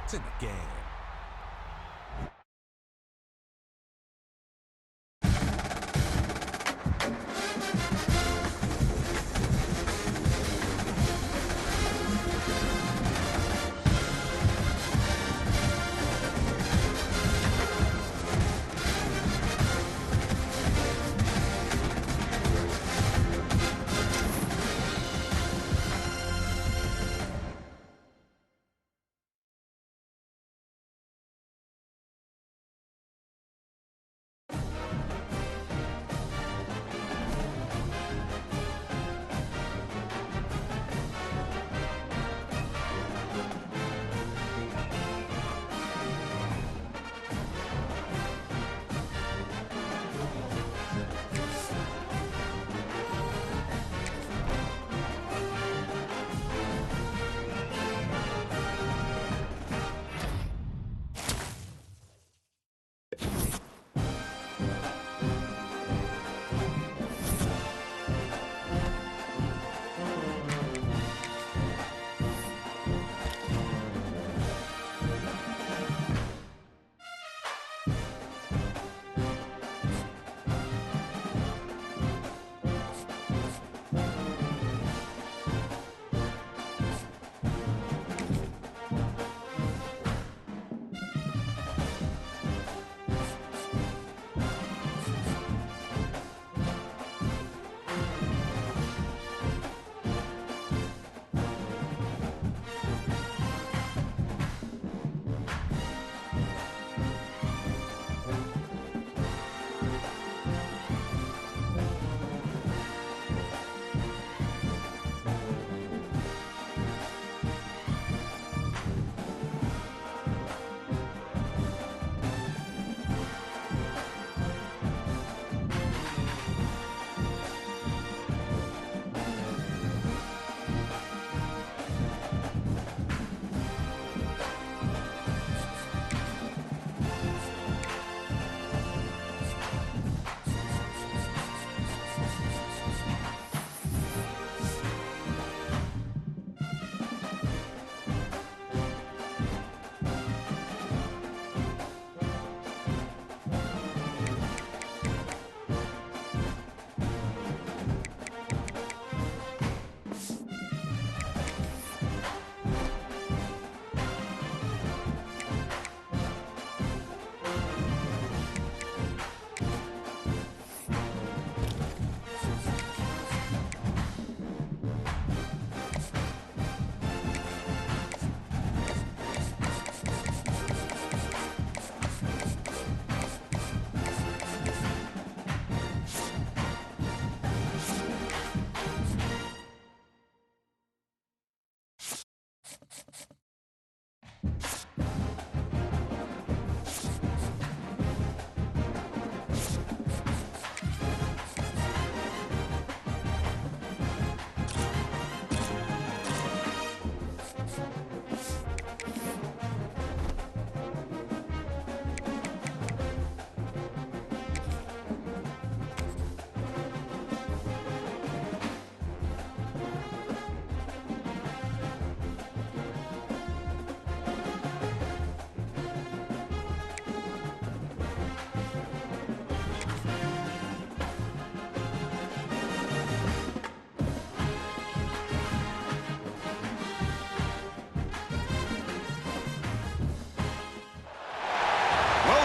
points in the game.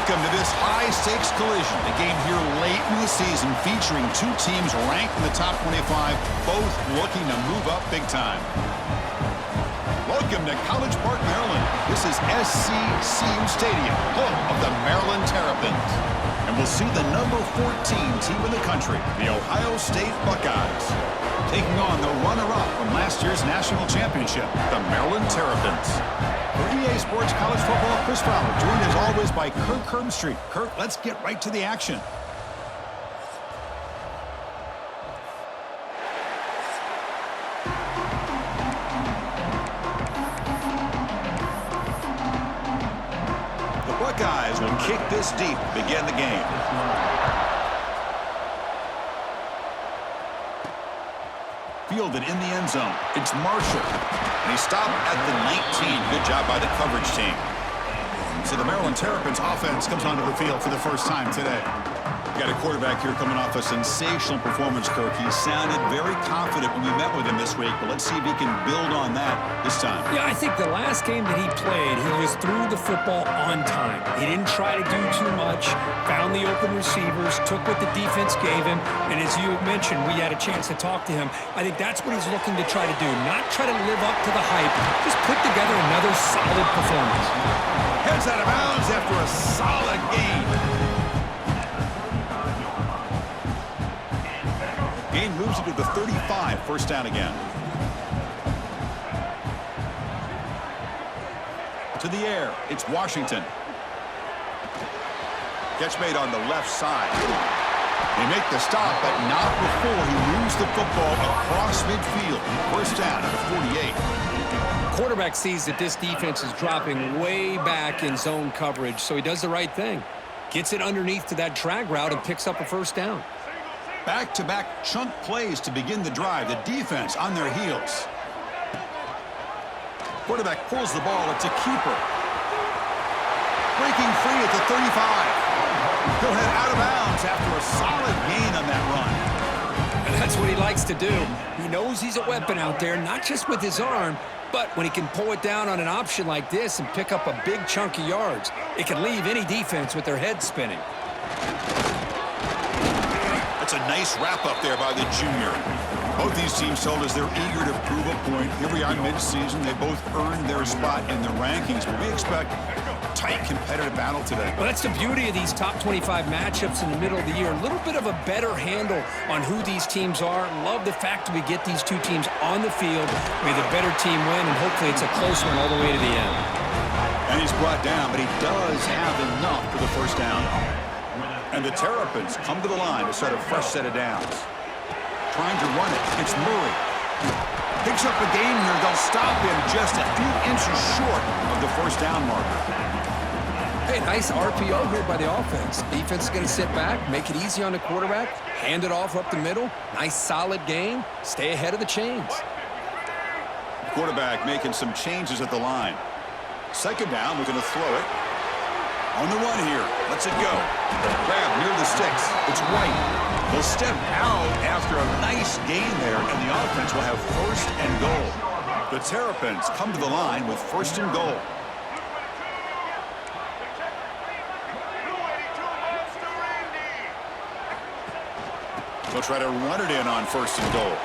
Welcome to this high-stakes collision, a game here late in the season featuring two teams ranked in the top 25, both looking to move up big time. Welcome to College Park, Maryland. This is SC CPU Stadium, home of the Maryland Terrapins. And we'll see the number 14 team in the country, the Ohio State Buckeyes, taking on the runner-up from last year's national championship, the Maryland Terrapins. For EA Sports College Football, Chris Fowler, joined as always by Kirk Herbstreit. Kirk, let's get right to the action. The Buckeyes will kick this deep to begin the game. Fielded in the end zone. It's Marshall. And he stopped at the 19. Good job by the coverage team. So the Maryland Terrapins offense comes onto the field for the first time today. Got a quarterback here coming off a sensational performance, Kirk. He sounded very confident when we met with him this week, but let's see if he can build on that this time. Yeah, I think the last game that he played, he just threw the football on time. He didn't try to do too much, found the open receivers, took what the defense gave him, and as you mentioned, we had a chance to talk to him. I think that's what he's looking to try to do, not try to live up to the hype, just put together another solid performance. Heads out of bounds after a solid game. Gain moves it to the 35, first down again. To the air, it's Washington. Catch made on the left side. They make the stop, but not before he moves the football across midfield. First down at the 48. Quarterback sees that this defense is dropping way back in zone coverage, so he does the right thing. Gets it underneath to that drag route and picks up a first down. Back-to-back chunk plays to begin the drive. The defense on their heels. Quarterback pulls the ball. It's a keeper. Breaking free at the 35. He'll head out of bounds after a solid gain on that run. And that's what he likes to do. He knows he's a weapon out there, not just with his arm, but when he can pull it down on an option like this and pick up a big chunk of yards, it can leave any defense with their head spinning. That's a nice wrap-up there by the junior. Both these teams told us they're eager to prove a point. Here we are mid-season. They both earned their spot in the rankings, but we expect a tight, competitive battle today. Well, that's the beauty of these top 25 matchups in the middle of the year. A little bit of a better handle on who these teams are. Love the fact that we get these two teams on the field. May the better team win, and hopefully it's a close one all the way to the end. And he's brought down, but he does have enough for the first down. And the Terrapins come to the line to start a fresh set of downs. Trying to run it. It's Murray. Picks up a gain here. They'll stop him just a few inches short of the first down marker. Hey, nice RPO here by the offense. Defense is going to sit back, make it easy on the quarterback, hand it off up the middle. Nice solid gain. Stay ahead of the chains. The quarterback making some changes at the line. Second down, we're going to throw it. On the run here. Lets it go. Grab near the sticks. It's White. He'll step out after a nice gain there, and the offense will have first and goal. The Terrapins come to the line with first and goal. They'll try to run it in on first and goal.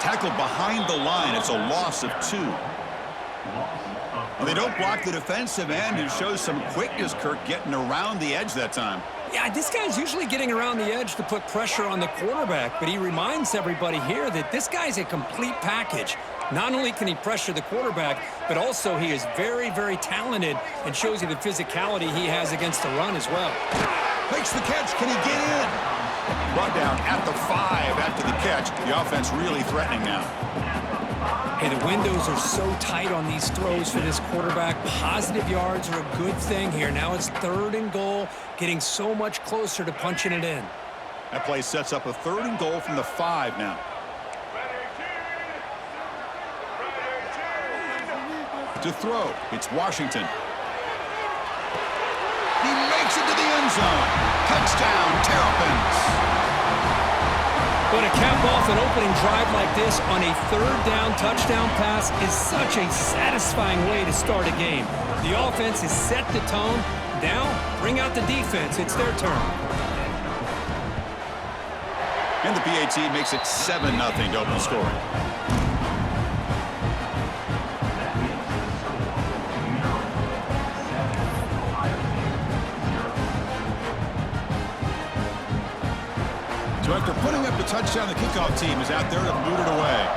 Tackled behind the line. It's a loss of 2. Well, they don't block the defensive end, who shows some quickness, Kirk, getting around the edge that time. Yeah, this guy's usually getting around the edge to put pressure on the quarterback, but he reminds everybody here that this guy's a complete package. Not only can he pressure the quarterback, but also he is very, very talented and shows you the physicality he has against the run as well. Makes the catch. Can he get in? Brought down at the 5 after the catch. The offense really threatening now. Hey, the windows are so tight on these throws for this quarterback. Positive yards are a good thing here. Now it's third and goal, getting so much closer to punching it in. That play sets up a third and goal from the 5 now. To throw, it's Washington. He makes it to the end zone. Touchdown, Terrapins. But to cap off an opening drive like this on a third down touchdown pass is such a satisfying way to start a game. The offense has set the tone. Now, bring out the defense. It's their turn. And the PAT makes it 7-0 to open the scoring. So after putting up the touchdown, the kickoff team is out there to boot it away.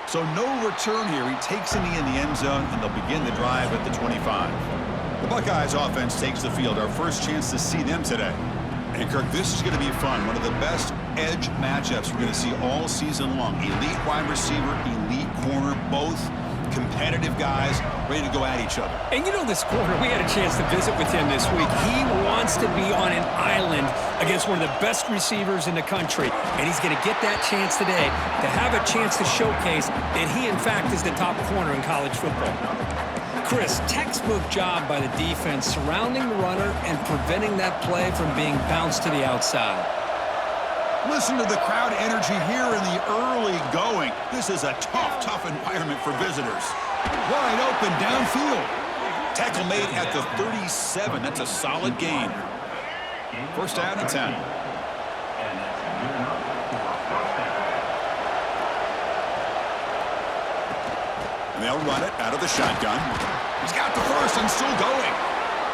So no return here. He takes it in the end zone, and they'll begin the drive at the 25. The Buckeyes offense takes the field. Our first chance to see them today. And Kirk, this is going to be fun. One of the best edge matchups we're going to see all season long. Elite wide receiver, elite corner, both competitive guys ready to go at each other. And you know this corner, we had a chance to visit with him this week. He wants wants to be on an island against one of the best receivers in the country, and he's going to get that chance today to have a chance to showcase that he, in fact, is the top corner in college football. Chris, textbook job by the defense surrounding the runner and preventing that play from being bounced to the outside. Listen to the crowd energy here in the early going. This is a tough environment for visitors. Wide open downfield. Tackle made at the 37. That's a solid gain. First down and 10. And they'll run it out of the shotgun. He's got the first and still going.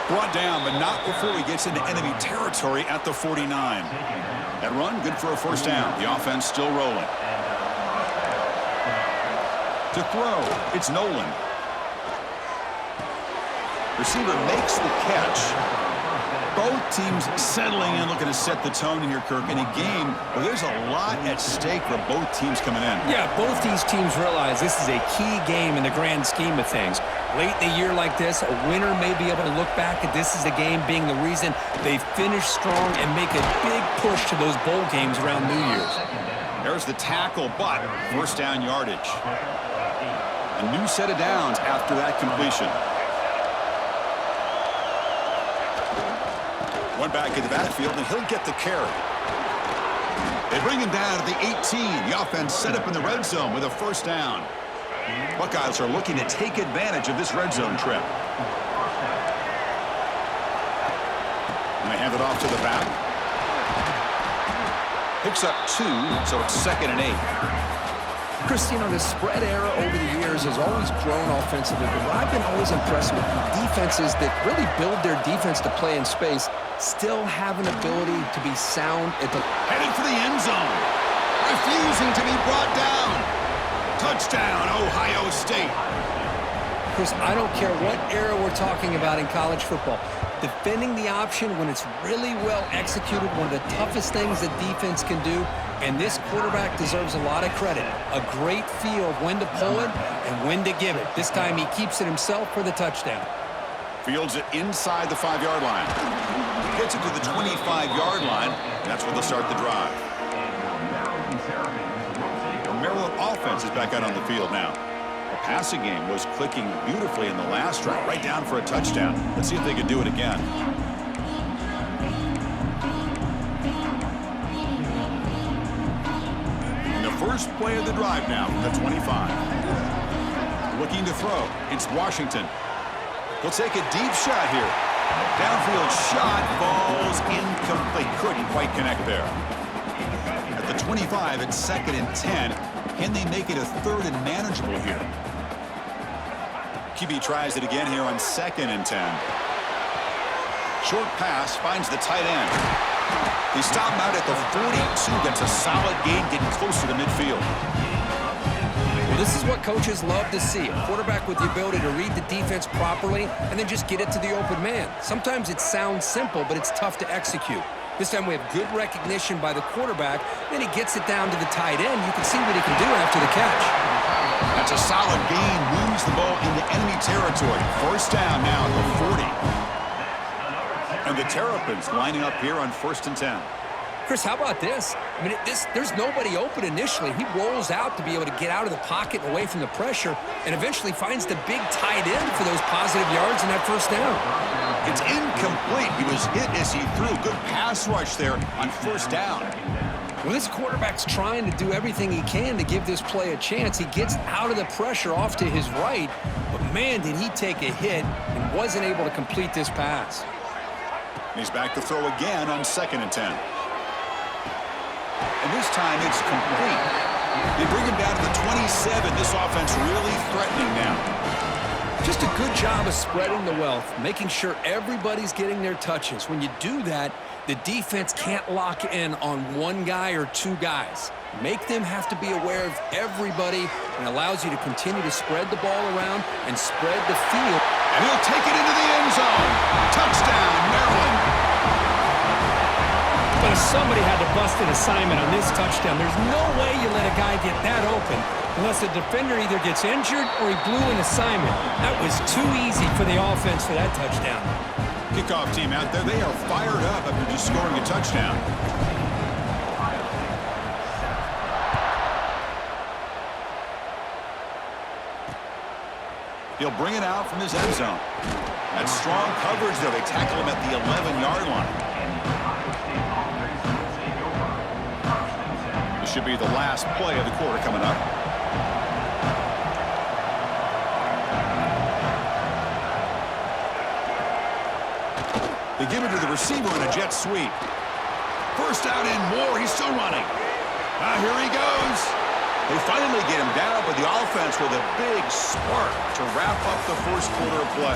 Brought down, but not before he gets into enemy territory at the 49. That run, good for a first down. The offense still rolling. To throw, it's Nolan. Receiver makes the catch. Both teams settling in, looking to set the tone here, Kirk, in a game where there's a lot at stake for both teams coming in. Yeah, both these teams realize this is a key game in the grand scheme of things. Late in a year like this, a winner may be able to look back at this as a game being the reason they finish strong and make a big push to those bowl games around New Year's. There's the tackle, but first down yardage. A new set of downs after that completion. One back in the backfield, and he'll get the carry. They bring him down to the 18. The offense set up in the red zone with a first down. Buckeyes are looking to take advantage of this red zone trip. And they hand it off to the back. Picks up 2, so it's 2nd and 8. Chris, you know, the spread era over the years has always grown offensively, but what I've been always impressed with defenses that really build their defense to play in space still have an ability to be sound at the... Heading for the end zone. Refusing to be brought down. Touchdown, Ohio State. Chris, I don't care what era we're talking about in college football. Defending the option when it's really well executed, one of the toughest things that defense can do, and this quarterback deserves a lot of credit. A great feel of when to pull it and when to give it. This time he keeps it himself for the touchdown. Fields it inside the 5-yard line. Gets it to the 25-yard line. That's where they'll start the drive. The Maryland offense is back out on the field now. The passing game was clicking beautifully in the last drive, right down for a touchdown. Let's see if they can do it again. And the first play of the drive now from the 25. Looking to throw. It's Washington. He'll take a deep shot here. Downfield shot falls incomplete. Couldn't quite connect there. At the 25, it's 2nd and 10. Can they make it a 3rd and manageable here? QB tries it again here on 2nd and 10. Short pass finds the tight end. They stop him out at the 42. Gets a solid gain, getting closer to midfield. Well, this is what coaches love to see. A quarterback with the ability to read the defense properly and then just get it to the open man. Sometimes it sounds simple, but it's tough to execute. This time we have good recognition by the quarterback. Then he gets it down to the tight end. You can see what he can do after the catch. That's a solid gain. Moves the ball into enemy territory. First down now at the 40. And the Terrapins lining up here on 1st and 10. Chris, how about this? I mean, there's nobody open initially. He rolls out to be able to get out of the pocket and away from the pressure and eventually finds the big tight end for those positive yards in that first down. It's incomplete. He was hit as he threw. Good pass rush there on first down. Well, this quarterback's trying to do everything he can to give this play a chance. He gets out of the pressure off to his right, but man, did he take a hit and wasn't able to complete this pass. He's back to throw again on 2nd and 10. And this time it's complete. They bring him down to the 27. This offense really threatening now. Just a good job of spreading the wealth, making sure everybody's getting their touches. When you do that, the defense can't lock in on one guy or two guys. Make them have to be aware of everybody and allows you to continue to spread the ball around and spread the field. And he'll take it into the end zone. Touchdown, Maryland. But if somebody had to bust an assignment on this touchdown, there's no way you let a guy get that open unless the defender either gets injured or he blew an assignment. That was too easy for the offense for that touchdown. Kickoff team out there, they are fired up after just scoring a touchdown. He'll bring it out from his end zone. That's strong coverage, though. They tackle him at the 11-yard line. This should be the last play of the quarter coming up. They give it to the receiver in a jet sweep. First out and more. He's still running. Here he goes. They finally get him down, but the offense with a big spark to wrap up the first quarter of play.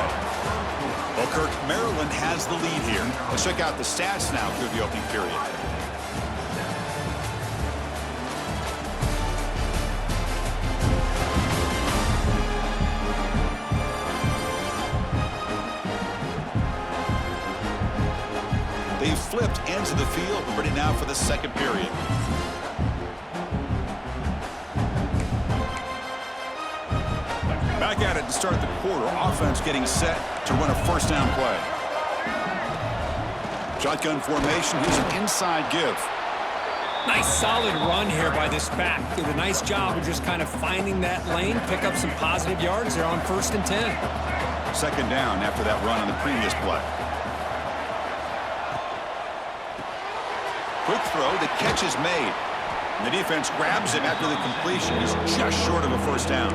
Well, Kirk, Maryland has the lead here. Let's check out the stats now through the opening period. They've flipped ends of the field. We're ready now for the second period. Back at it to start the quarter. Offense getting set to run a first down play. Shotgun formation. Here's an inside give. Nice solid run here by this back. Did a nice job of just kind of finding that lane, pick up some positive yards. They're on 1st and 10. Second down after that run on the previous play. Quick throw. The catch is made. And the defense grabs him after the completion. He's just short of a first down.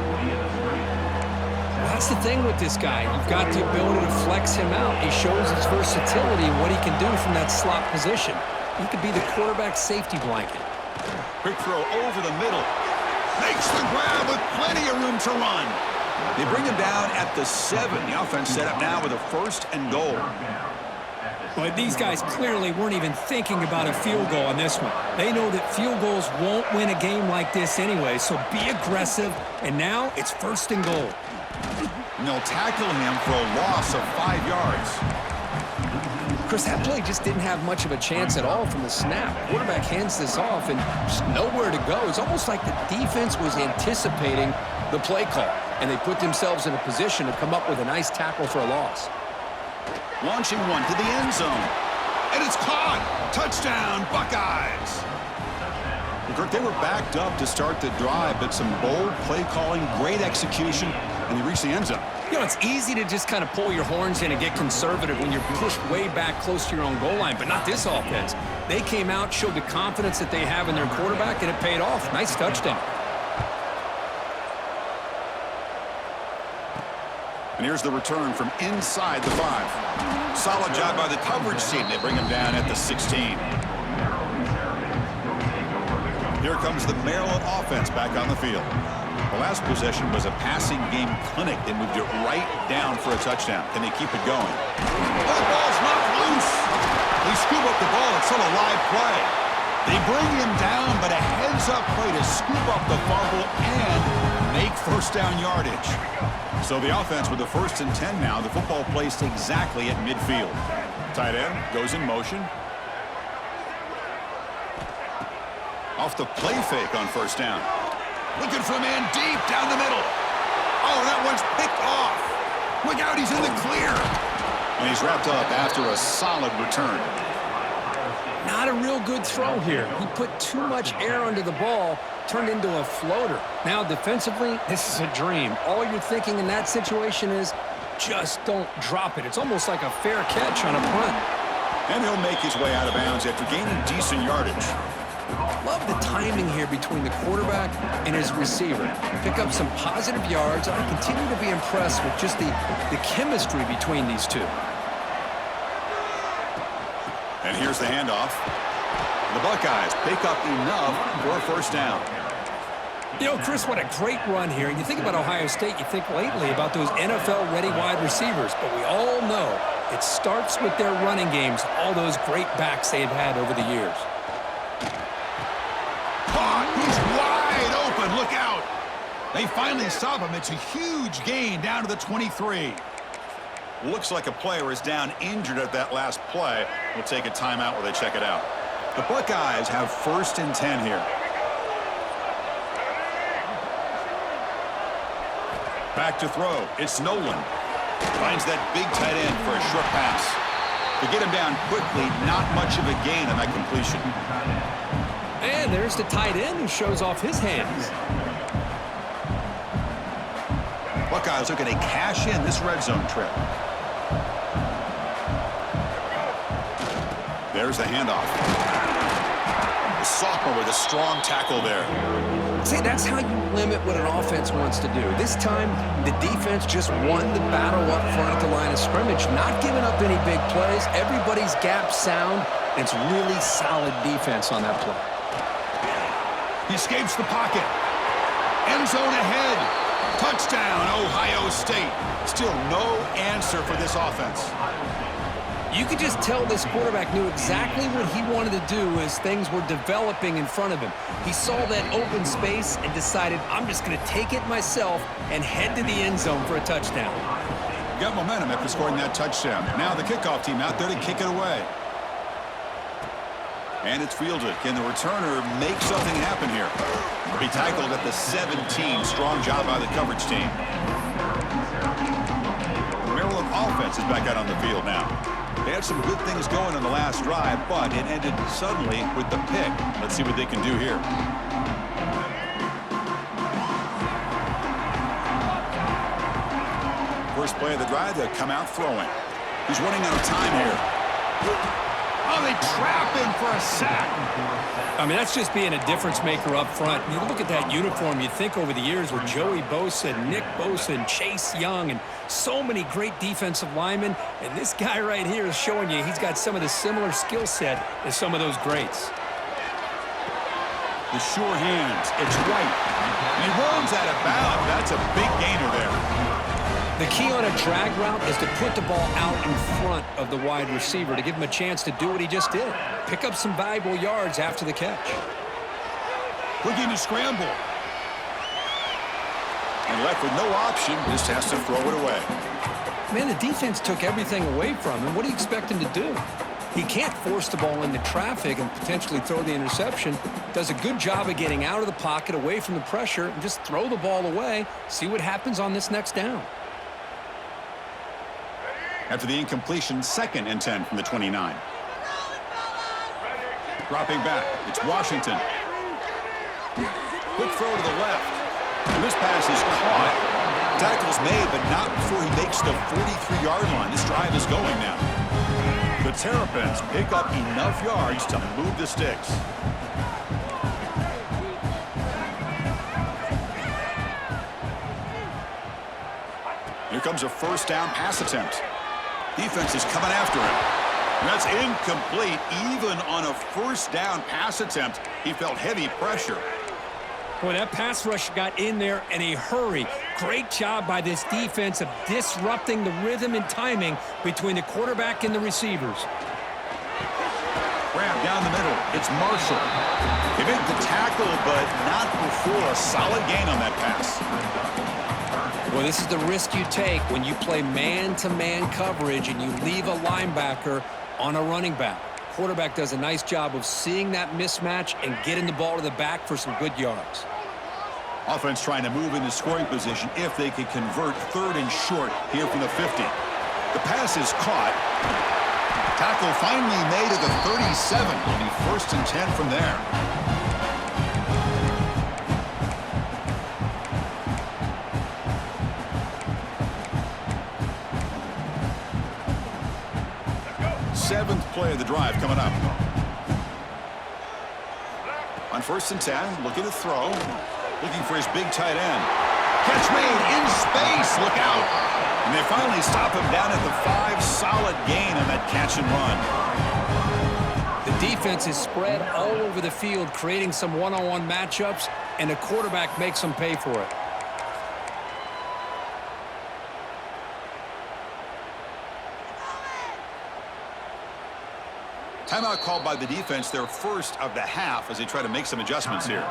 That's the thing with this guy. You've got the ability to flex him out. He shows his versatility and what he can do from that slot position. He could be the quarterback safety blanket. Quick throw over the middle. Makes the grab with plenty of room to run. They bring him down at the 7. The offense set up now with a 1st and goal. But these guys clearly weren't even thinking about a field goal on this one. They know that field goals won't win a game like this anyway, so be aggressive. And now it's 1st and goal. And they'll tackle him for a loss of 5 yards. Chris, that play just didn't have much of a chance at all from the snap. Quarterback hands this off and just nowhere to go. It's almost like the defense was anticipating the play call, and they put themselves in a position to come up with a nice tackle for a loss. Launching one to the end zone. And it's caught. Touchdown, Buckeyes. Kirk, they were backed up to start the drive, but some bold play calling, great execution, and they reached the end zone. You know, it's easy to just kind of pull your horns in and get conservative when you're pushed way back close to your own goal line, but not this offense. They came out, showed the confidence that they have in their quarterback, and it paid off. Nice touchdown. And here's the return from inside the 5. Solid job by the coverage team. They bring him down at the 16. Here comes the Maryland offense back on the field. The last possession was a passing game clinic. They moved it right down for a touchdown. Can they keep it going? Oh, the ball's knocked loose. They scoop up the ball. It's still a live play. They bring him down, but a heads-up play to scoop up the fumble and make first down yardage. So the offense with the 1st and 10 now. The football placed exactly at midfield. Tight end goes in motion. Off the play fake on first down. Looking for a man deep down the middle. Oh, that one's picked off. Look out, he's in the clear. And he's wrapped up after a solid return. Not a real good throw here. He put too much air under the ball, turned into a floater. Now, defensively, this is a dream. All you're thinking in that situation is just don't drop it. It's almost like a fair catch on a punt. And he'll make his way out of bounds after gaining decent yardage. Love the timing here between the quarterback and his receiver. Pick up some positive yards, and I continue to be impressed with just the chemistry between these two. And here's the handoff. The Buckeyes pick up enough for a first down. You know, Chris, what a great run here. And you think about Ohio State, you think lately about those NFL-ready wide receivers. But we all know it starts with their running games, all those great backs they've had over the years. Caught. He's wide open. Look out. They finally stop him. It's a huge gain down to the 23. Looks like a player is down injured at that last play. We'll take a timeout while they check it out. The Buckeyes have 1st and 10 here. Back to throw. It's Nolan. Finds that big tight end for a short pass. To get him down quickly, not much of a gain on that completion. And there's the tight end who shows off his hands. Buckeyes looking to cash in this red zone trip. There's the handoff. The sophomore with a strong tackle there. See, that's how you limit what an offense wants to do. This time, the defense just won the battle up front at the line of scrimmage, not giving up any big plays. Everybody's gap sound, and it's really solid defense on that play. He escapes the pocket. End zone ahead. Touchdown, Ohio State. Still no answer for this offense. You could just tell this quarterback knew exactly what he wanted to do as things were developing in front of him. He saw that open space and decided, I'm just going to take it myself and head to the end zone for a touchdown. Got momentum after scoring that touchdown. Now the kickoff team out there to kick it away. And it's fielded. Can the returner make something happen here? He'll be tackled at the 17. Strong job by the coverage team. The Maryland offense is back out on the field now. They had some good things going on the last drive, but it ended suddenly with the pick. Let's see what they can do here. First play of the drive, they'll come out throwing. He's running out of time here. Oh, they trap him for a sack. I mean, that's just being a difference maker up front. You look at that uniform, you think over the years with Joey Bosa, Nick Bosa, and Chase Young, and so many great defensive linemen. And this guy right here is showing you he's got some of the similar skill set as some of those greats. The sure hands. It's right. And he runs out of bounds. That's a big gainer there. The key on a drag route is to put the ball out in front of the wide receiver to give him a chance to do what he just did. Pick up some valuable yards after the catch. Looking to scramble. And left with no option, just has to throw it away. Man, the defense took everything away from him. What do you expect him to do? He can't force the ball into traffic and potentially throw the interception. Does a good job of getting out of the pocket, away from the pressure, and just throw the ball away. See what happens on this next down. After the incompletion, 2nd and 10 from the 29. Dropping back, it's Washington. Quick throw to the left. And this pass is caught. Tackle's made, but not before he makes the 43-yard line. This drive is going now. The Terrapins pick up enough yards to move the sticks. Here comes a first down pass attempt. Defense is coming after him. And that's incomplete. Even on a first down pass attempt, he felt heavy pressure. Boy, that pass rush got in there in a hurry. Great job by this defense of disrupting the rhythm and timing between the quarterback and the receivers. Grab down the middle. It's Marshall. He made the tackle, but not before a solid gain on that pass. Well, this is the risk you take when you play man-to-man coverage and you leave a linebacker on a running back. Quarterback does a nice job of seeing that mismatch and getting the ball to the back for some good yards. Offense trying to move into scoring position if they can convert 3rd and short here from the 50. The pass is caught. Tackle finally made at the 37. It'll be 1st and 10 from there. Seventh play of the drive coming up. On 1st and 10, looking to throw. Looking for his big tight end. Catch made in space. Look out. And they finally stop him down at the 5. Solid gain on that catch and run. The defense is spread all over the field, creating some one-on-one matchups, and the quarterback makes them pay for it. Timeout called by the defense, their first of the half, as they try to make some adjustments here.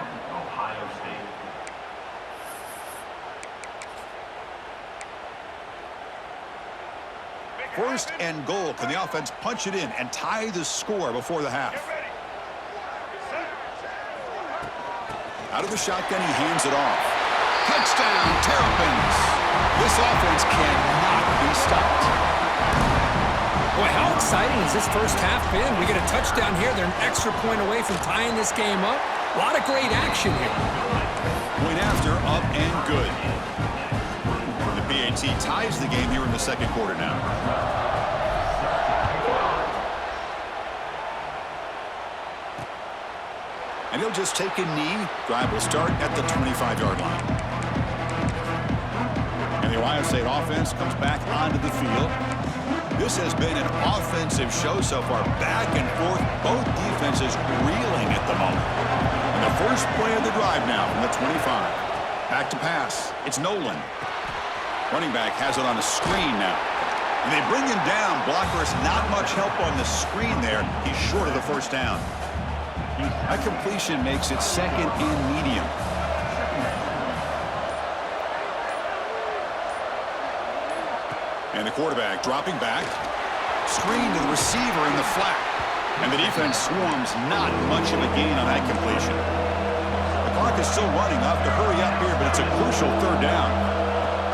First and goal. Can the offense punch it in and tie the score before the half? Out of the shotgun, he hands it off. Touchdown, Terrapins! This offense cannot be stopped. Boy, how exciting has this first half been? We get a touchdown here. They're an extra point away from tying this game up. A lot of great action here. Point after, up and good. The BAT ties the game here in the second quarter now. And he'll just take a knee. Drive will start at the 25-yard line. And the Ohio State offense comes back onto the field. This has been an offensive show so far. Back and forth, both defenses reeling at the moment. And the first play of the drive now from the 25. Back to pass. It's Nolan. Running back has it on a screen now. And they bring him down. Blockers not much help on the screen there. He's short of the first down. That completion makes it second and medium. And the quarterback dropping back. Screen to the receiver in the flat. And the defense swarms not much of a gain on that completion. The clock is still running. They'll have to hurry up here, but it's a crucial third down.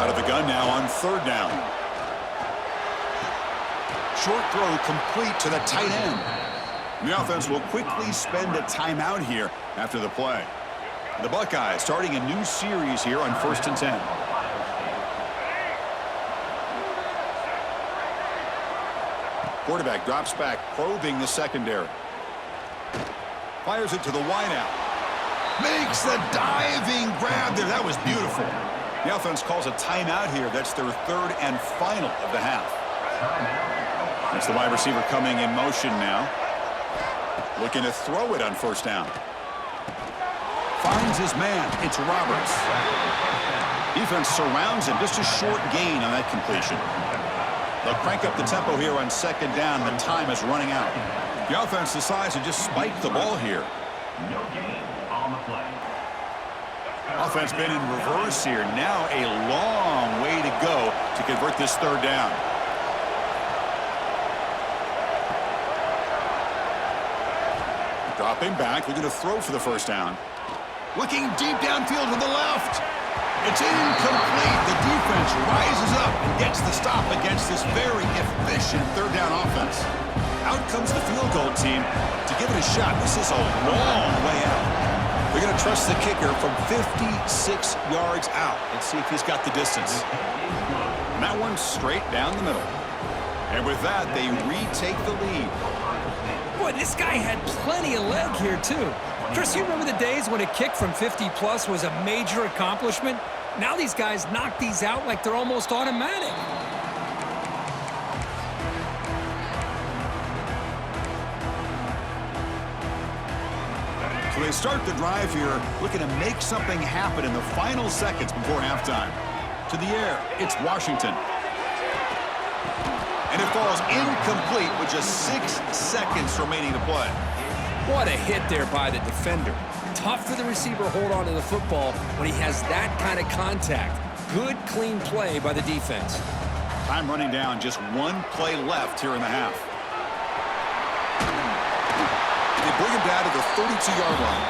Out of the gun now on third down. Short throw complete to the tight end. And the offense will quickly spend a timeout here after the play. The Buckeyes starting a new series here on 1st and 10. Quarterback drops back, probing the secondary. Fires it to the wideout. Makes the diving grab there. That was beautiful. The offense calls a timeout here. That's their third and final of the half. That's the wide receiver coming in motion now. Looking to throw it on first down. Finds his man. It's Roberts. Defense surrounds him. Just a short gain on that completion. They'll crank up the tempo here on second down. The time is running out. The offense decides to just spike the ball here. No gain on the play. Offense been in reverse here. Now a long way to go to convert this third down. Dropping back, looking to throw for the first down. Looking deep downfield to the left. It's incomplete. The defense rises up and gets the stop against this very efficient third down offense. Out comes the field goal team to give it a shot. This is a long way out. They're going to trust the kicker from 56 yards out and see if he's got the distance. And that one's straight down the middle. And with that, they retake the lead. Boy, this guy had plenty of leg here, too. Chris, you remember the days when a kick from 50-plus was a major accomplishment? Now these guys knock these out like they're almost automatic. So they start the drive here, looking to make something happen in the final seconds before halftime. To the air, it's Washington. And it falls incomplete with just 6 seconds remaining to play. What a hit there by the defender. Tough for the receiver to hold on to the football when he has that kind of contact. Good, clean play by the defense. Time running down, just one play left here in the half. They bring him down to the 32-yard line.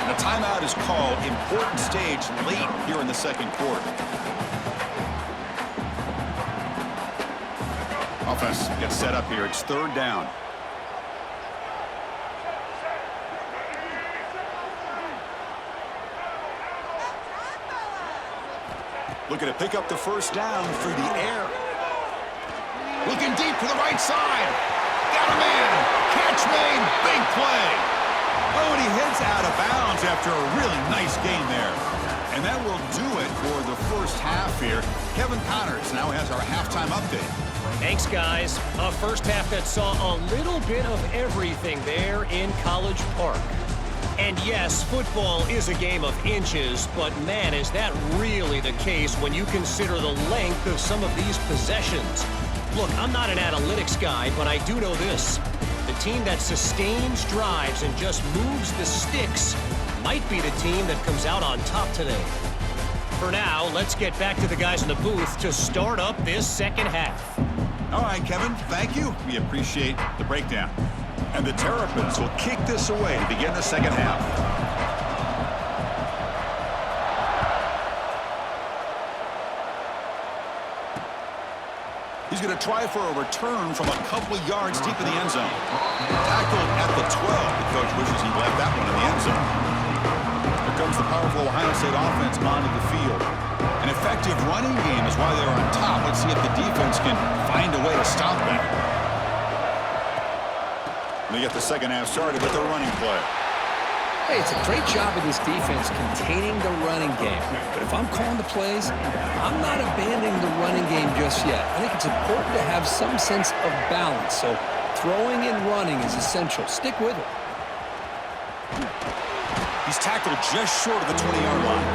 And a timeout is called. Important stage late here in the second quarter. Offense gets set up here. It's third down. Looking to pick up the first down through the air. Looking deep to the right side. Got a man. Catch made. Big play. Oh, and he heads out of bounds after a really nice gain there. And that will do it for the first half here. Kevin Connors now has our halftime update. Thanks, guys. A first half that saw a little bit of everything there in College Park. And yes, football is a game of inches, but man, is that really the case when you consider the length of some of these possessions. Look, I'm not an analytics guy, but I do know this. The team that sustains drives and just moves the sticks might be the team that comes out on top today. For now, let's get back to the guys in the booth to start up this second half. All right, Kevin, thank you. We appreciate the breakdown. And the Terrapins will kick this away to begin the second half. He's He's going to try for a return from a couple of yards deep in the end zone. Tackled at the 12. The coach wishes he left that one in the end zone. Here comes the powerful Ohio State offense onto the field. An effective running game is why they're on top. Let's see if the defense can find a way to stop that. They get the second half started with their running play. Hey, it's a great job of this defense containing the running game. But if I'm calling the plays, I'm not abandoning the running game just yet. I think it's important to have some sense of balance. So throwing and running is essential. Stick with it. He's tackled just short of the 20-yard line.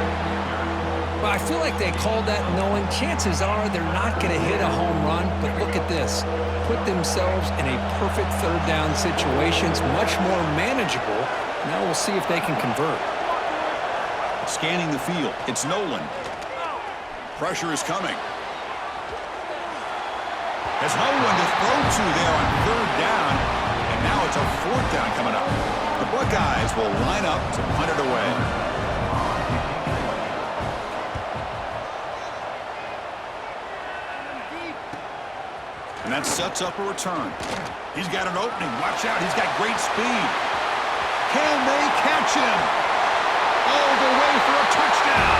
Well, I feel like they called that knowing chances are they're not going to hit a home run. But look at this. Put themselves in a perfect third down situation. It's much more manageable. Now we'll see if they can convert. Scanning the field. It's Nolan. Pressure is coming. Has no one to throw to there on third down. And now it's a fourth down coming up. The Buckeyes will line up to punt it away. And that sets up a return. He's got an opening. Watch out. He's got great speed. Can they catch him? All the way for a touchdown.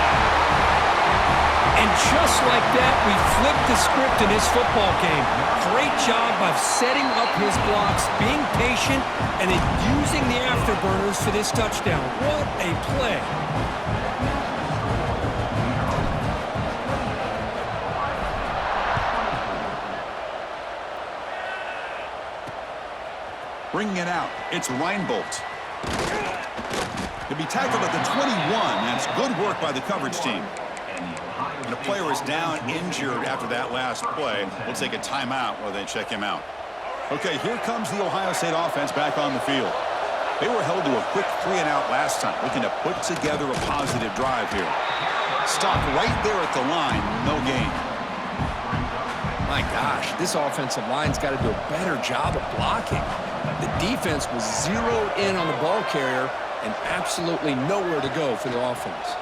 And just like that, we flipped the script in his football game. Great job of setting up his blocks, being patient, and then using the afterburners for this touchdown. What a play. Bringing it out. It's Reinbolt. He'll be tackled at the 21. That's good work by the coverage team. And the player is down injured after that last play. We'll take a timeout while they check him out. Okay, here comes the Ohio State offense back on the field. They were held to a quick 3-and-out last time, looking to put together a positive drive here. Stop right there at the line, no gain. My gosh, this offensive line's got to do a better job of blocking. The defense was zeroed in on the ball carrier and absolutely nowhere to go for the offense.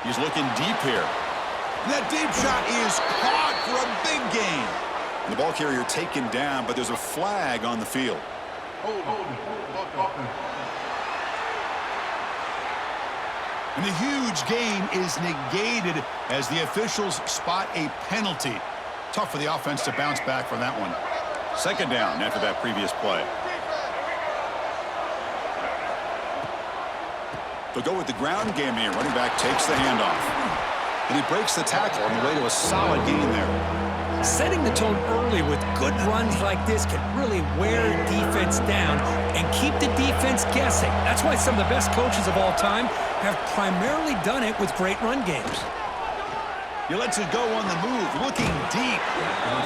He's looking deep here. That deep shot is caught for a big gain. And the ball carrier taken down, but there's a flag on the field. And the huge gain is negated as the officials spot a penalty. Tough for the offense to bounce back from that one. Second down after that previous play. They'll go with the ground game here. Running back takes the handoff. And he breaks the tackle on the way to a solid gain there. Setting the tone early with good runs like this can really wear defense down and keep the defense guessing. That's why some of the best coaches of all time have primarily done it with great run games. He lets it go on the move, looking deep.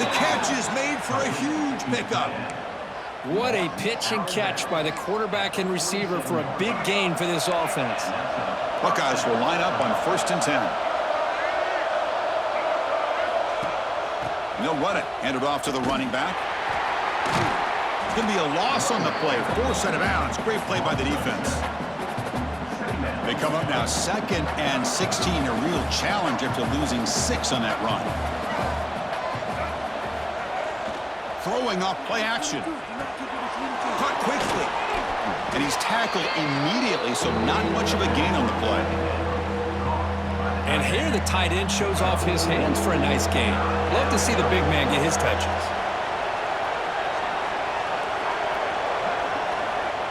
The catch is made for a huge pickup. What a pitch and catch by the quarterback and receiver for a big gain for this offense. Buckeyes will line up on 1st and 10. And they'll run it. Hand it off to the running back. It's going to be a loss on the play. Forced out of bounds. Great play by the defense. They come up now 2nd and 16. A real challenge after losing 6 on that run. Throwing off play action. Caught quickly. And he's tackled immediately, so not much of a gain on the play. And here the tight end shows off his hands for a nice gain. Love to see the big man get his touches.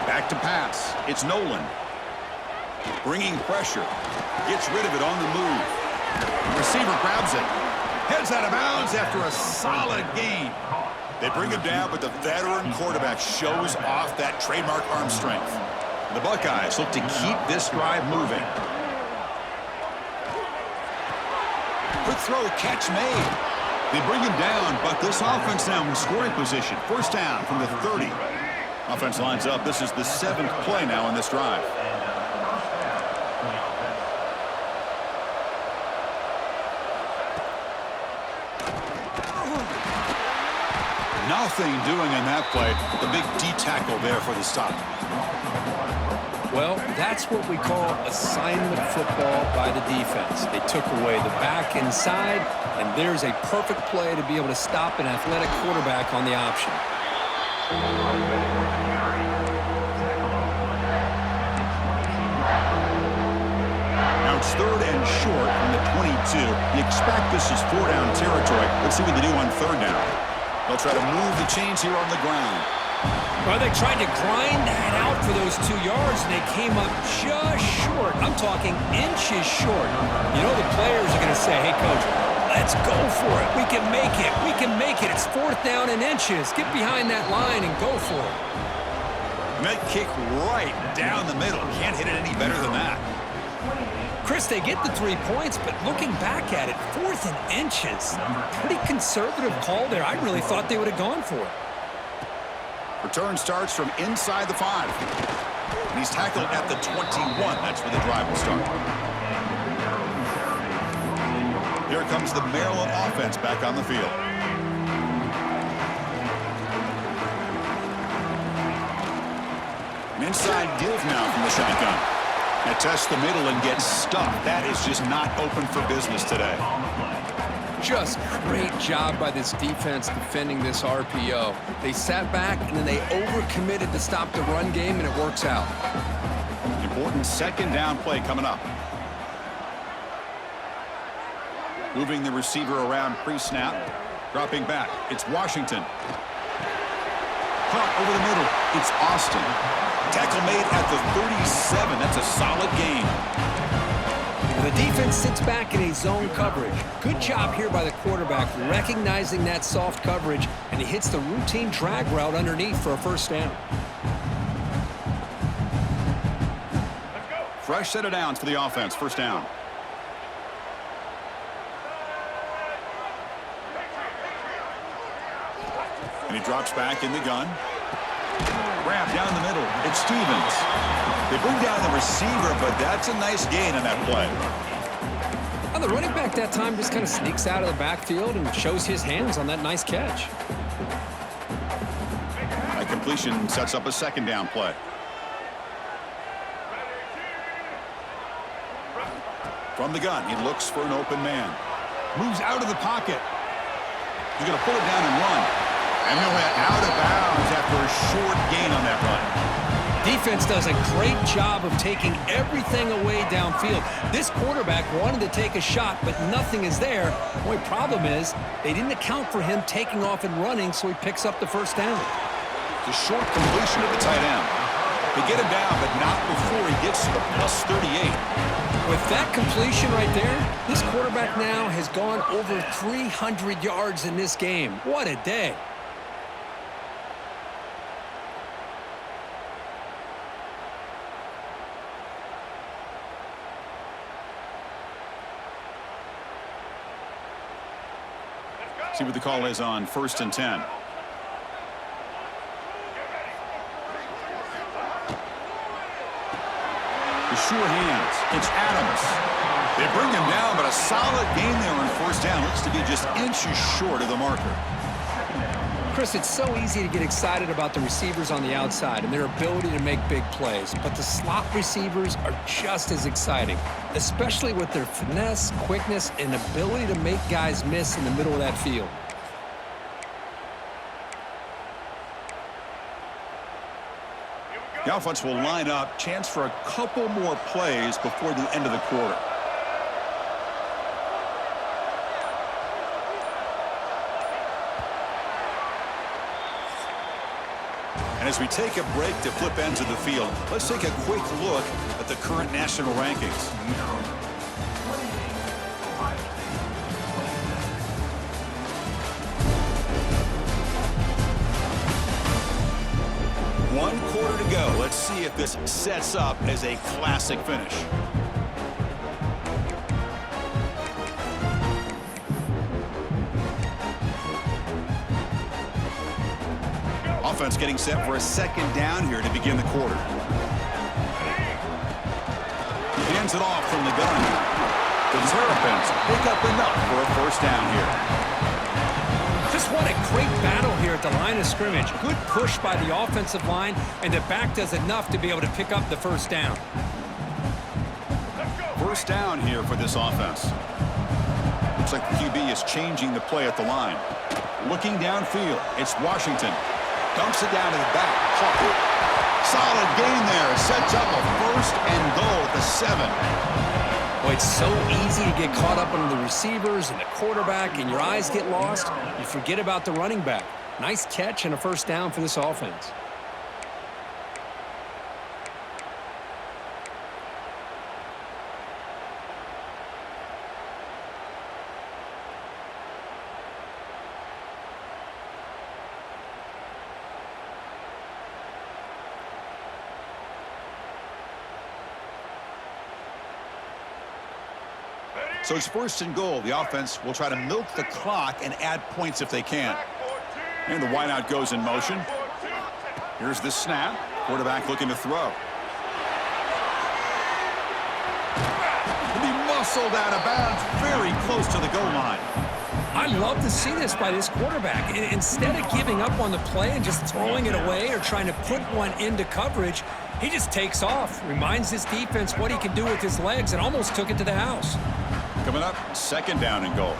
Back to pass. It's Nolan. Bringing pressure. Gets rid of it on the move. Receiver grabs it. Heads out of bounds after a solid gain. They bring him down, but the veteran quarterback shows off that trademark arm strength. The Buckeyes look to keep this drive moving. Quick throw, catch made. They bring him down, but this offense now in scoring position. First down from the 30. Offense lines up. This is the 7th play now in this drive. Nothing doing in that play. The big D tackle there for the stop. Well, that's what we call assignment football by the defense. They took away the back inside, and there's a perfect play to be able to stop an athletic quarterback on the option. Now it's 3rd and short from the 22. You expect this is 4-down territory. Let's see what they do on 3rd down. They'll try to move the chains here on the ground. Well, they tried to grind that out for those 2 yards, and they came up just short. I'm talking inches short. You know the players are going to say, hey, Coach, let's go for it. We can make it. We can make it. It's 4th down and inches. Get behind that line and go for it. And that kick right down the middle. Can't hit it any better than that. Chris, they get the 3 points, but looking back at it, 4th and inches. Pretty conservative call there. I really thought they would have gone for it. Return starts from inside the 5. And he's tackled at the 21. That's where the drive will start. Here comes the Maryland offense back on the field. An inside give now from the shotgun. Now tests the middle and gets stuffed. That is just not open for business today. Just great job by this defense defending this RPO. They sat back, and then they overcommitted to stop the run game, and it works out. Important 2nd down play coming up. Moving the receiver around pre-snap. Dropping back. It's Washington. Caught over the middle. It's Austin. Tackle made at the 37. That's a solid gain. The defense sits back in a zone coverage. Good job here by the quarterback, recognizing that soft coverage, and he hits the routine drag route underneath for a 1st down. Fresh set of downs for the offense. 1st down. And he drops back in the gun. Grab down the middle. It's Stevens. They bring down the receiver, but that's a nice gain on that play. Well, the running back that time just kind of sneaks out of the backfield and shows his hands on that nice catch. That completion sets up a 2nd down play. From the gun, he looks for an open man. Moves out of the pocket. He's going to pull it down and run. And he'll hit out of bounds after a short gain on that run. Defense does a great job of taking everything away downfield. This quarterback wanted to take a shot, but nothing is there. The only problem is they didn't account for him taking off and running, so he picks up the 1st down. The short completion of the tight end. They get him down, but not before he gets to the plus 38. With that completion right there, this quarterback now has gone over 300 yards in this game. What a day. See what the call is on 1st and 10. The sure hands. It's Adams. They bring him down, but a solid gain there on 1st down. Looks to be just inches short of the marker. Chris, it's so easy to get excited about the receivers on the outside and their ability to make big plays, but the slot receivers are just as exciting, especially with their finesse, quickness, and ability to make guys miss in the middle of that field. The offense will line up. Chance for a couple more plays before the end of the quarter. And as we take a break to flip ends of the field, let's take a quick look at the current national rankings. One quarter to go. Let's see if this sets up as a classic finish. Offense getting set for a 2nd down here to begin the quarter. He hands it off from the gun. The Terps pick up enough for a 1st down here. Just what a great battle here at the line of scrimmage. Good push by the offensive line, and the back does enough to be able to pick up the first down. First down here for this offense. Looks like the QB is changing the play at the line. Looking downfield, it's Washington. Dumps it down to the back. Solid gain there. Sets up a first and goal at the 7. Boy, it's so easy to get caught up on the receivers and the quarterback, and your eyes get lost. You forget about the running back. Nice catch and a first down for this offense. So it's first and goal. The offense will try to milk the clock and add points if they can. And the wideout goes in motion. Here's the snap. Quarterback looking to throw. He'll be muscled out of bounds very close to the goal line. I love to see this by this quarterback. Instead of giving up on the play and just throwing it away or trying to put one into coverage, he just takes off, reminds his defense what he can do with his legs, and almost took it to the house. Coming up, second down and goal.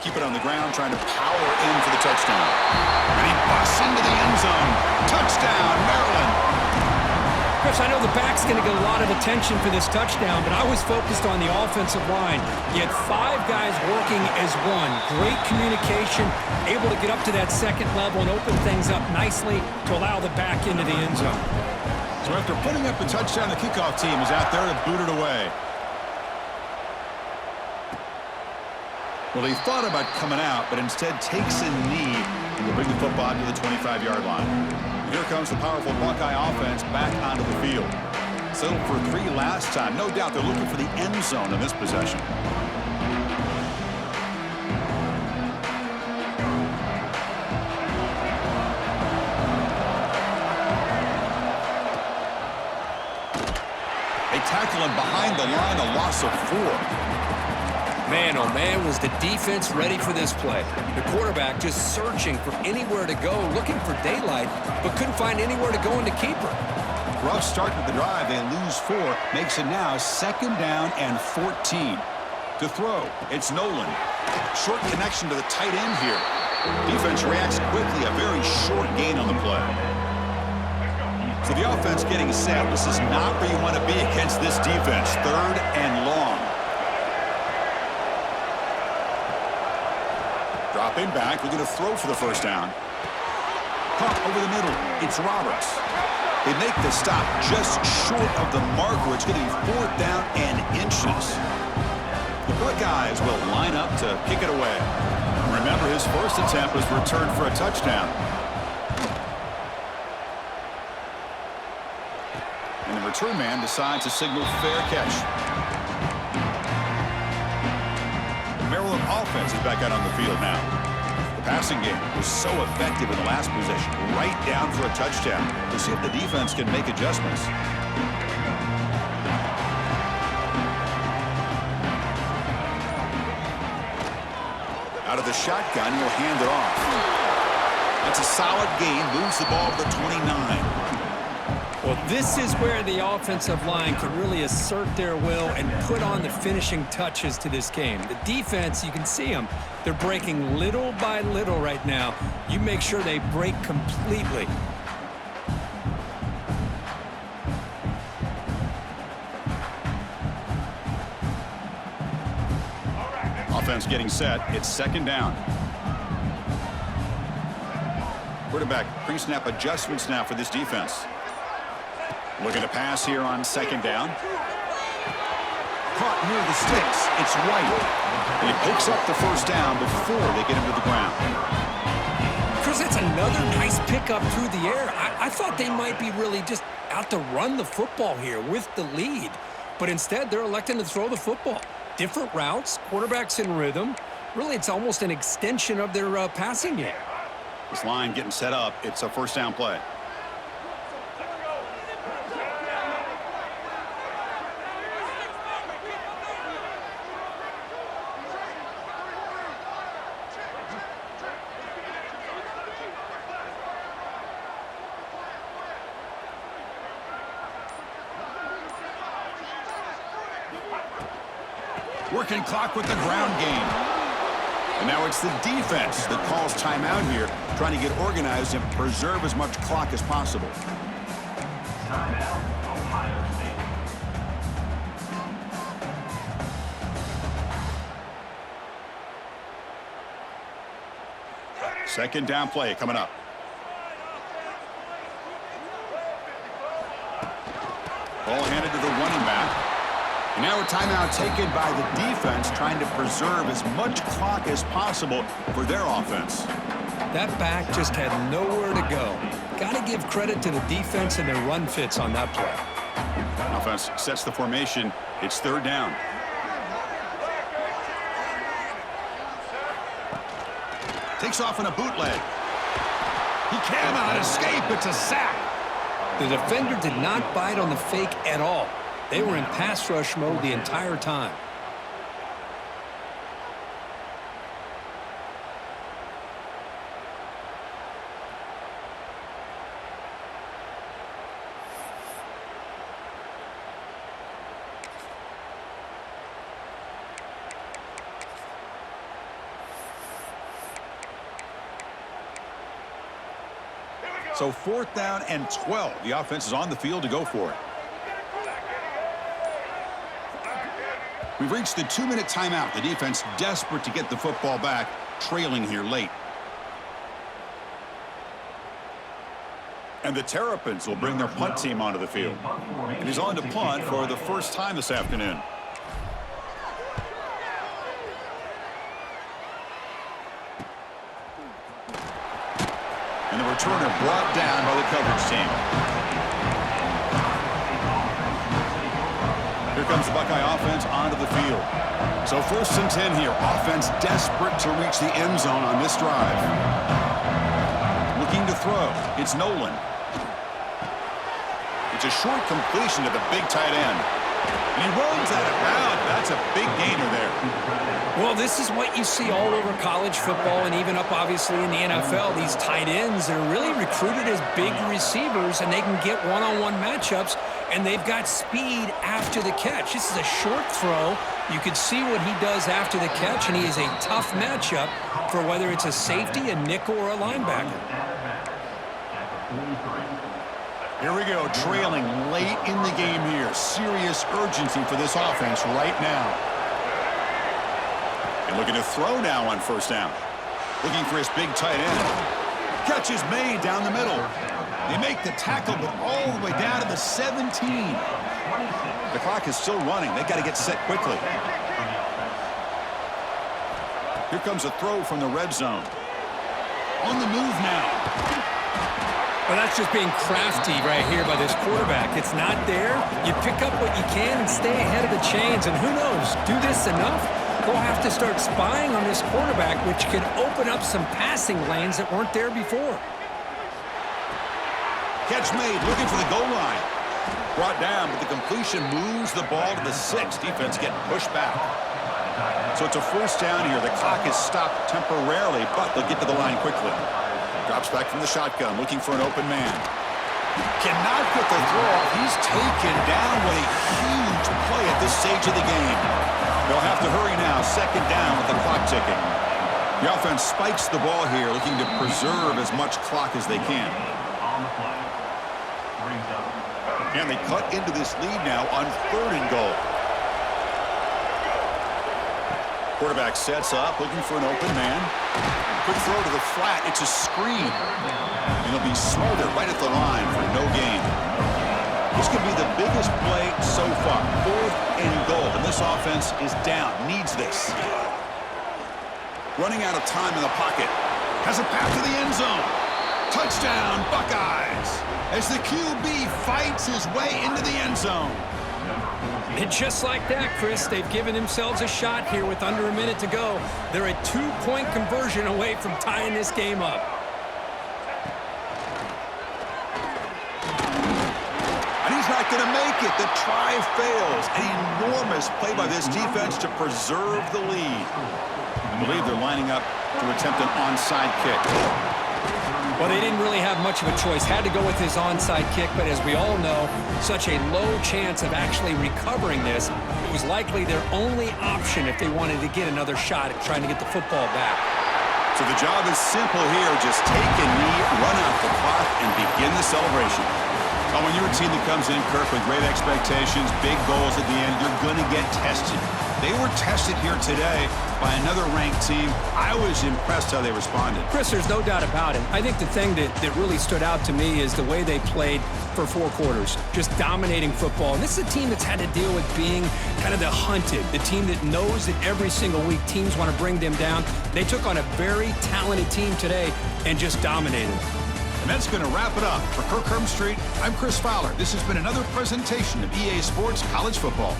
Keep it on the ground, trying to power in for the touchdown. And he busts into the end zone. Touchdown, Maryland. Chris, I know the back's going to get a lot of attention for this touchdown, but I was focused on the offensive line. You had 5 guys working as one. Great communication, able to get up to that second level and open things up nicely to allow the back into the end zone. So after putting up the touchdown, the kickoff team is out there to boot it away. Well, he thought about coming out, but instead takes a knee and will bring the football to the 25-yard line. And here comes the powerful Buckeye offense back onto the field. Settled for 3 last time. No doubt they're looking for the end zone in this possession. They tackle him behind the line, a loss of 4. Man, oh man, was the defense ready for this play. The quarterback just searching for anywhere to go, looking for daylight, but couldn't find anywhere to go into keeper. Rough start to the drive. They lose 4. Makes it now second down and 14. To throw, it's Nolan. Short connection to the tight end here. Defense reacts quickly. A very short gain on the play. So the offense getting set. This is not where you want to be against this defense. Third and long. Dropping back, looking to throw for the first down. Pump over the middle. It's Roberts. They make the stop just short of the marker. It's getting 4th down and inches. The Buckeyes will line up to kick it away. Remember, his first attempt was returned for a touchdown. And the return man decides to signal fair catch. Maryland offense is back out on the field now. The passing game was so effective in the last possession, right down for a touchdown. We'll see if the defense can make adjustments. Out of the shotgun, he'll hand it off. That's a solid gain, moves the ball to the 29. Well, this is where the offensive line can really assert their will and put on the finishing touches to this game. The defense, you can see them. They're breaking little by little right now. You make sure they break completely. Offense getting set. It's second down. Quarterback pre-snap adjustments now for this defense. Looking to pass here on second down. Caught near the sticks. It's White. And he picks up the first down before they get him to the ground. Chris, that's another nice pickup through the air. I thought they might be really just out to run the football here with the lead. But instead, they're electing to throw the football. Different routes, quarterbacks in rhythm. Really, it's almost an extension of their passing game. This line getting set up. It's a first down play. Working clock with the ground game. And now it's the defense that calls timeout here, trying to get organized and preserve as much clock as possible. Timeout, Ohio State. Second down play coming up. Ball handed to the running back. And now a timeout taken by the defense, trying to preserve as much clock as possible for their offense. That back just had nowhere to go. Got to give credit to the defense and their run fits on that play. Offense sets the formation. It's third down. Takes off in a bootleg. He cannot escape. It's a sack. The defender did not bite on the fake at all. They were in pass rush mode the entire time. So fourth down and 12. The offense is on the field to go for it. We've reached the 2-minute timeout. The defense desperate to get the football back, trailing here late. And the Terrapins will bring their punt team onto the field. And he's on to punt for the first time this afternoon. And the returner brought down by the coverage team. Here comes the Buckeye offense onto the field. So 1st and 10 here. Offense desperate to reach the end zone on this drive. Looking to throw. It's Nolan. It's a short completion to the big tight end. And he runs out of bounds. That's a big gainer there. Well, this is what you see all over college football and even up, obviously, in the NFL. These tight ends that are really recruited as big receivers, and they can get one-on-one matchups, and they've got speed after the catch. This is a short throw. You can see what he does after the catch, and he is a tough matchup for whether it's a safety, a nickel, or a linebacker. Here we go, trailing late in the game here. Serious urgency for this offense right now. And looking to throw now on first down. Looking for his big tight end. Catch is made down the middle. They make the tackle, but all the way down to the 17. The clock is still running. They've got to get set quickly. Here comes a throw from the red zone. On the move now. Well, that's just being crafty right here by this quarterback. It's not there. You pick up what you can and stay ahead of the chains. And who knows, do this enough, they'll have to start spying on this quarterback, which could open up some passing lanes that weren't there before. Catch made, looking for the goal line. Brought down, but the completion moves the ball to the 6. Defense getting pushed back. So it's a first down here. The clock is stopped temporarily, but they'll get to the line quickly. Drops back from the shotgun, looking for an open man. Cannot get the throw off. He's taken down. What a huge play at this stage of the game. They'll have to hurry now. Second down with the clock ticking. The offense spikes the ball here, looking to preserve as much clock as they can. And they cut into this lead now on 3rd and goal. Quarterback sets up, looking for an open man. Quick throw to the flat. It's a screen. And he'll be smothered right at the line for no gain. This could be the biggest play so far. 4th and goal. And this offense is down. Needs this. Running out of time in the pocket. Has a path to the end zone. Touchdown, Buckeyes. As the QB fights his way into the end zone. And just like that, Chris, they've given themselves a shot here with under a minute to go. They're a 2-point conversion away from tying this game up. And he's not going to make it. The try fails. An enormous play by this defense to preserve the lead. I believe they're lining up to attempt an onside kick. Well, they didn't really have much of a choice. Had to go with his onside kick, but as we all know, such a low chance of actually recovering this. It was likely their only option if they wanted to get another shot at trying to get the football back. So the job is simple here. Just take a knee, run out the clock, and begin the celebration. Well, when you're a team that comes in, Kirk, with great expectations, big goals at the end, you're going to get tested. They were tested here today by another ranked team. I was impressed how they responded. Chris, there's no doubt about it. I think the thing that really stood out to me is the way they played for 4 quarters, just dominating football. And this is a team that's had to deal with being kind of the hunted, the team that knows that every single week teams want to bring them down. They took on a very talented team today and just dominated. And that's going to wrap it up. For Kirk Herbstreit, I'm Chris Fowler. This has been another presentation of EA Sports College Football.